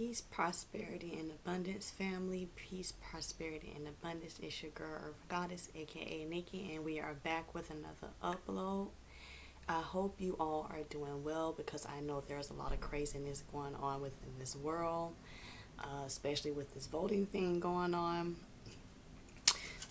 Peace, prosperity, and abundance, family. Peace, prosperity, and abundance. It's your girl, Earth Goddess, aka Nikki, and we are back with another upload. I hope you all are doing well because I know there's a lot of craziness going on within this world, especially with this voting thing going on.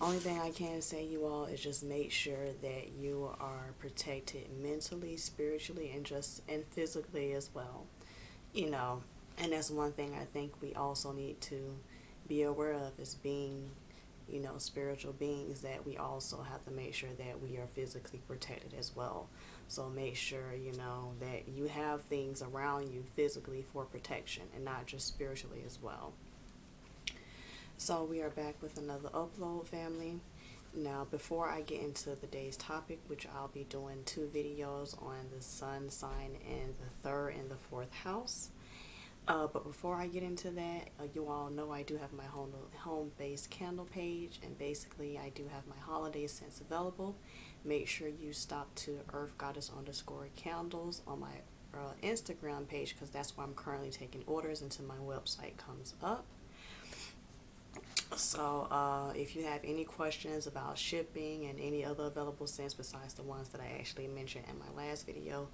Only thing I can say, you all, is just make sure that you are protected mentally, spiritually, and physically as well. You know, and that's one thing I think we also need to be aware of is being, spiritual beings, that we also have to make sure that we are physically protected as well. So make sure, that you have things around you physically for protection and not just spiritually as well. So we are back with another upload, family. Now, before I get into the day's topic, which I'll be doing two videos on the sun sign in the third and the fourth house. But before I get into that, you all know I do have my home-based candle page, and basically I do have my holiday scents available. Make sure you stop to earthgoddess_candles on my Instagram page, because that's where I'm currently taking orders until my website comes up. So if you have any questions about shipping and any other available scents besides the ones that I actually mentioned in my last video,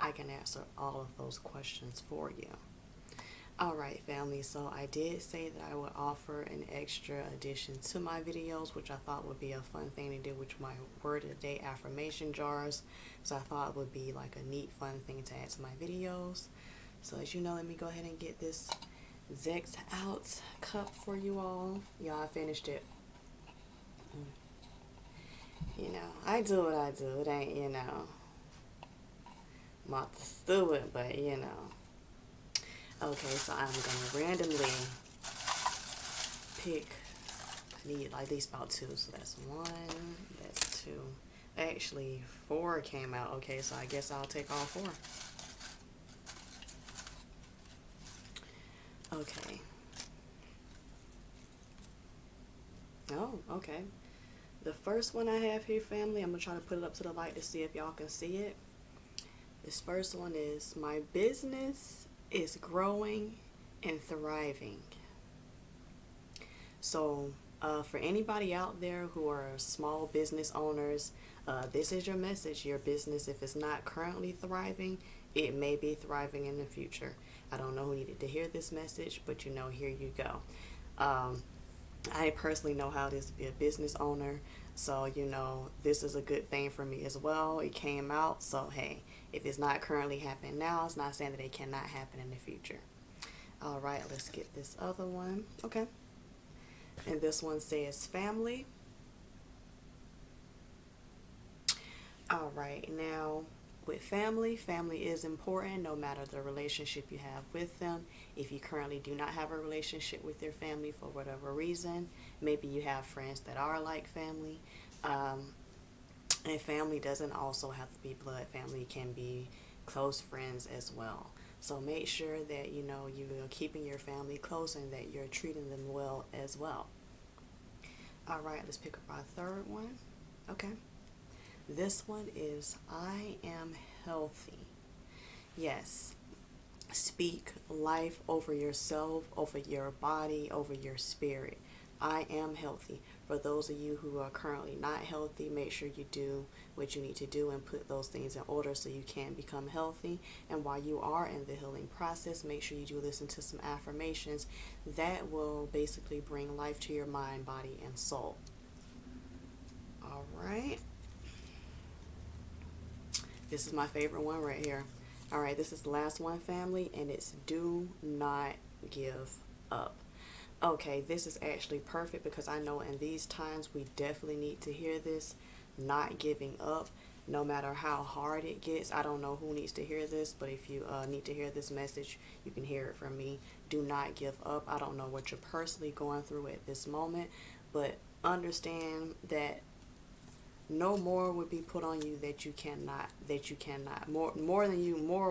I can answer all of those questions for you. Alright, family, so I did say that I would offer an extra addition to my videos, which I thought would be a fun thing to do with my word of the day affirmation jars. So I thought it would be like a neat, fun thing to add to my videos. So as you know, let me go ahead and get this Zex out cup for you all. Y'all, I finished it. I do what I do. It ain't, not stupid, but Okay, so I'm gonna randomly pick. I need at least about two, so that's one, that's two. Actually, four came out. Okay, so I guess I'll take all four. Okay. Oh, okay. The first one I have here, family, I'm going to try to put it up to the light to see if y'all can see it. This first one is, my business is growing and thriving. So, for anybody out there who are small business owners, this is your message. Your business, if it's not currently thriving, it may be thriving in the future. I don't know who needed to hear this message, but here you go. I personally know how it is to be a business owner, so this is a good thing for me as well. It came out, so hey, if it's not currently happening now, it's not saying that it cannot happen in the future. All right, let's get this other one. Okay, and this one says family. All right, now with family is important no matter the relationship you have with them. If you currently do not have a relationship with your family for whatever reason, maybe you have friends that are like family. And family doesn't also have to be blood. Family can be close friends as well. So make sure that you are keeping your family close and that you're treating them well as well. All right, let's pick up our third one. Okay. This one is, I am healthy. Yes. Speak life over yourself, over your body, over your spirit. I am healthy. For those of you who are currently not healthy, make sure you do what you need to do and put those things in order so you can become healthy. And while you are in the healing process, make sure you do listen to some affirmations that will basically bring life to your mind, body, and soul. All right. This is my favorite one right here. All right, this is the last one, family, and it's do not give up. Okay, this is actually perfect because I know in these times we definitely need to hear this. Not giving up, no matter how hard it gets. I don't know who needs to hear this, but if you need to hear this message, you can hear it from me. Do not give up. I don't know what you're personally going through at this moment, but understand that no more would be put on you that you cannot, more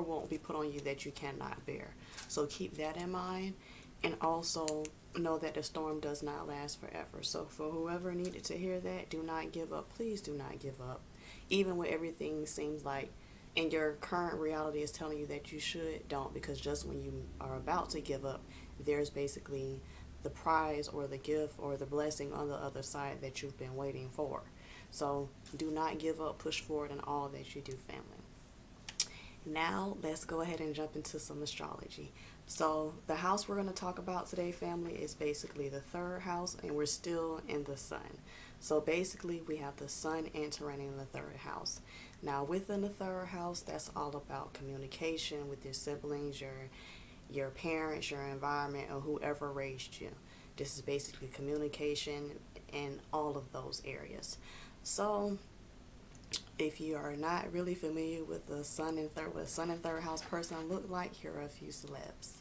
won't be put on you that you cannot bear. So keep that in mind, and also know that the storm does not last forever. So for whoever needed to hear that, do not give up. Please do not give up. Even when everything seems like and your current reality is telling you that you don't, because just when you are about to give up, there's basically the prize or the gift or the blessing on the other side that you've been waiting for. So do not give up, push forward in all that you do, family. Now let's go ahead and jump into some astrology. So the house we're going to talk about today, family, is basically the third house, and we're still in the sun. So basically we have the sun entering in the third house. Now within the third house, that's all about communication with your siblings, your parents, your environment, or whoever raised you. This is basically communication in all of those areas. So if you are not really familiar with the sun and third, what a sun and third house person look like, here are a few celebs.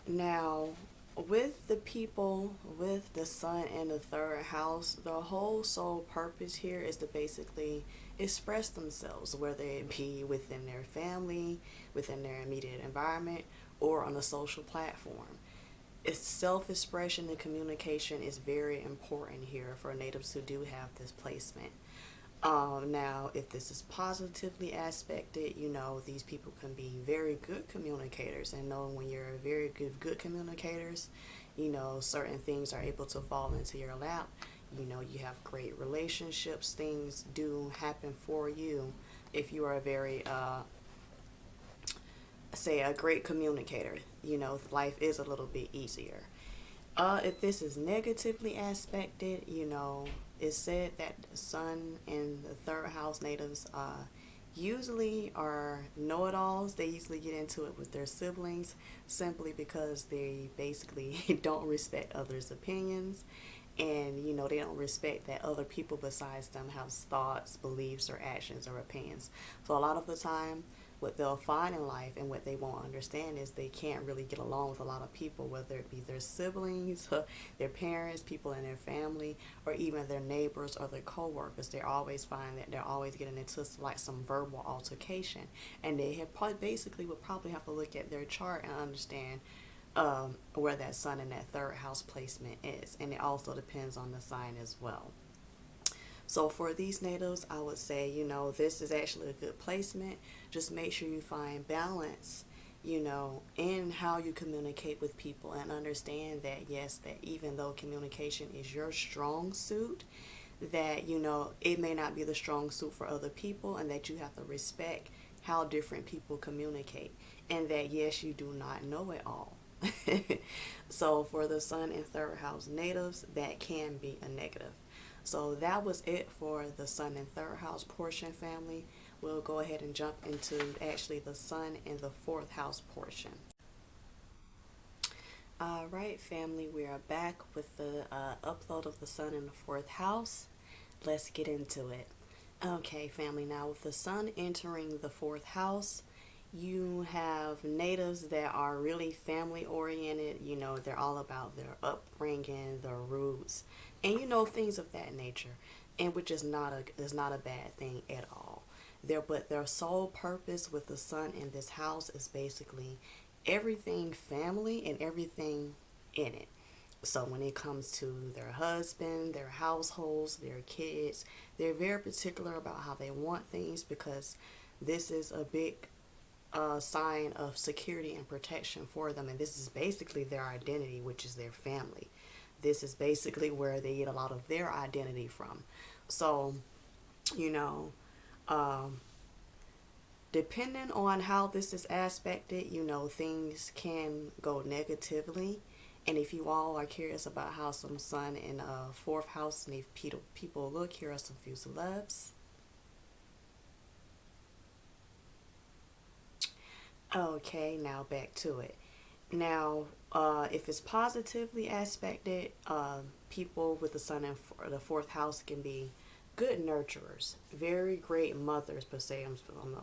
Now, with the people with the sun in the third house, the whole sole purpose here is to basically express themselves, whether it be within their family, within their immediate environment, or on a social platform. It's self-expression and communication is very important here for natives who do have this placement. Now, if this is positively aspected, these people can be very good communicators, and know when you're very good communicators, certain things are able to fall into your lap. You have great relationships, things do happen for you if you are a very say a great communicator. Life is a little bit easier. If this is negatively aspected, it's said that the sun and the third house natives usually are know-it-alls. They usually get into it with their siblings simply because they basically don't respect others' opinions, and they don't respect that other people besides them have thoughts, beliefs, or actions or opinions. So a lot of the time what they'll find in life and what they won't understand is they can't really get along with a lot of people, whether it be their siblings, their parents, people in their family, or even their neighbors or their co-workers. They always find that they're always getting into like some verbal altercation, and they have basically would probably have to look at their chart and understand where that sun in that third house placement is, and it also depends on the sign as well. So for these natives, I would say, this is actually a good placement. Just make sure you find balance, in how you communicate with people, and understand that, yes, that even though communication is your strong suit, that, it may not be the strong suit for other people, and that you have to respect how different people communicate, and that, yes, you do not know it all. So for the sun and third house natives, that can be a negative. So that was it for the sun and third house portion, family. We'll go ahead and jump into actually the sun and the fourth house portion. All right, family, we are back with the upload of the sun in the fourth house. Let's get into it. Okay, family, now with the sun entering the fourth house, you have natives that are really family oriented. They're all about their upbringing, their roots, and things of that nature, and which is not a bad thing at all. But their sole purpose with the sun in this house is basically everything family and everything in it. So when it comes to their husband, their households, their kids, they're very particular about how they want things, because this is a big sign of security and protection for them, and this is basically their identity, which is their family. This is basically where they get a lot of their identity from. So, depending on how this is aspected, things can go negatively. And if you all are curious about how some sun in fourth house and if people look, here are some few celebs. Okay, now back to it. Now, if it's positively aspected, people with the sun in the fourth house can be good nurturers, very great mothers per se. I'm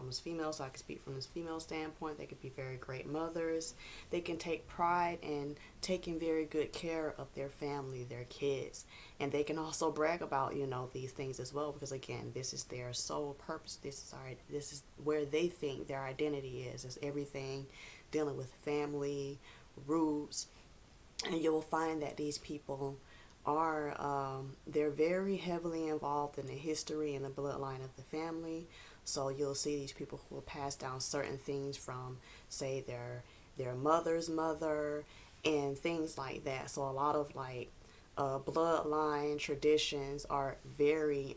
a female, so I can speak from this female standpoint. They could be very great mothers. They can take pride in taking very good care of their family, their kids, and they can also brag about these things as well, because again, this is their sole purpose. This is where they think their identity is everything dealing with family, roots, and you'll find that these people are they're very heavily involved in the history and the bloodline of the family. So you'll see these people who will pass down certain things from, say, their mother's mother and things like that. So a lot of like bloodline traditions are very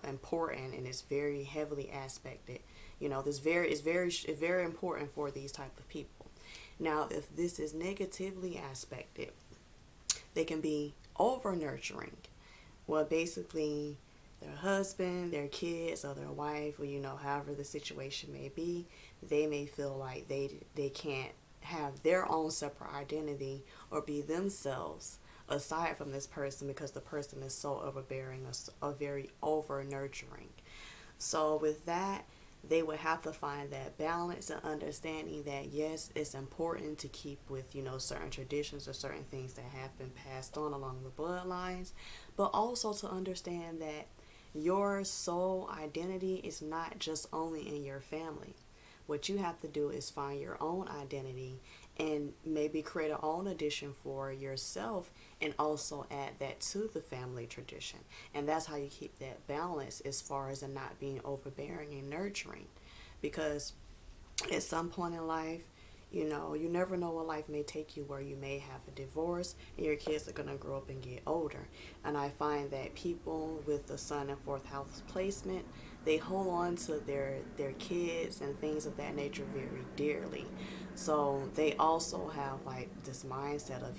important, and it's very heavily aspected. You know, this very it's very important for these type of people. Now, if this is negatively aspected, they can be over nurturing. Well, basically, their husband, their kids, or their wife, or however the situation may be, they may feel like they can't have their own separate identity or be themselves aside from this person because the person is so overbearing or very over nurturing. So with that, they would have to find that balance and understanding that yes, it's important to keep with certain traditions or certain things that have been passed on along the bloodlines, but also to understand that your soul identity is not just only in your family. What you have to do is find your own identity and maybe create a own addition for yourself and also add that to the family tradition. And that's how you keep that balance as far as it not being overbearing and nurturing. Because at some point in life, you never know what life may take you, where you may have a divorce and your kids are going to grow up and get older. And I find that people with the sun and fourth house placement, they hold on to their kids and things of that nature very dearly. So they also have like this mindset of,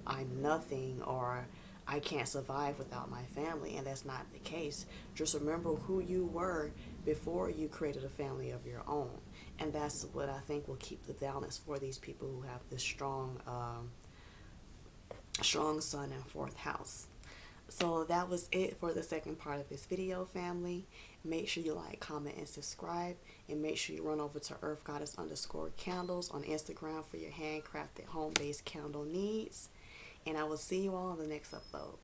I'm nothing, or I can't survive without my family, and that's not the case. Just remember who you were before you created a family of your own, and that's what I think will keep the balance for these people who have this strong sun in fourth house. So that was it for the second part of this video, family. Make sure you like, comment, and subscribe. And make sure you run over to earthgoddess_candles on Instagram for your handcrafted home-based candle needs. And I will see you all in the next upload.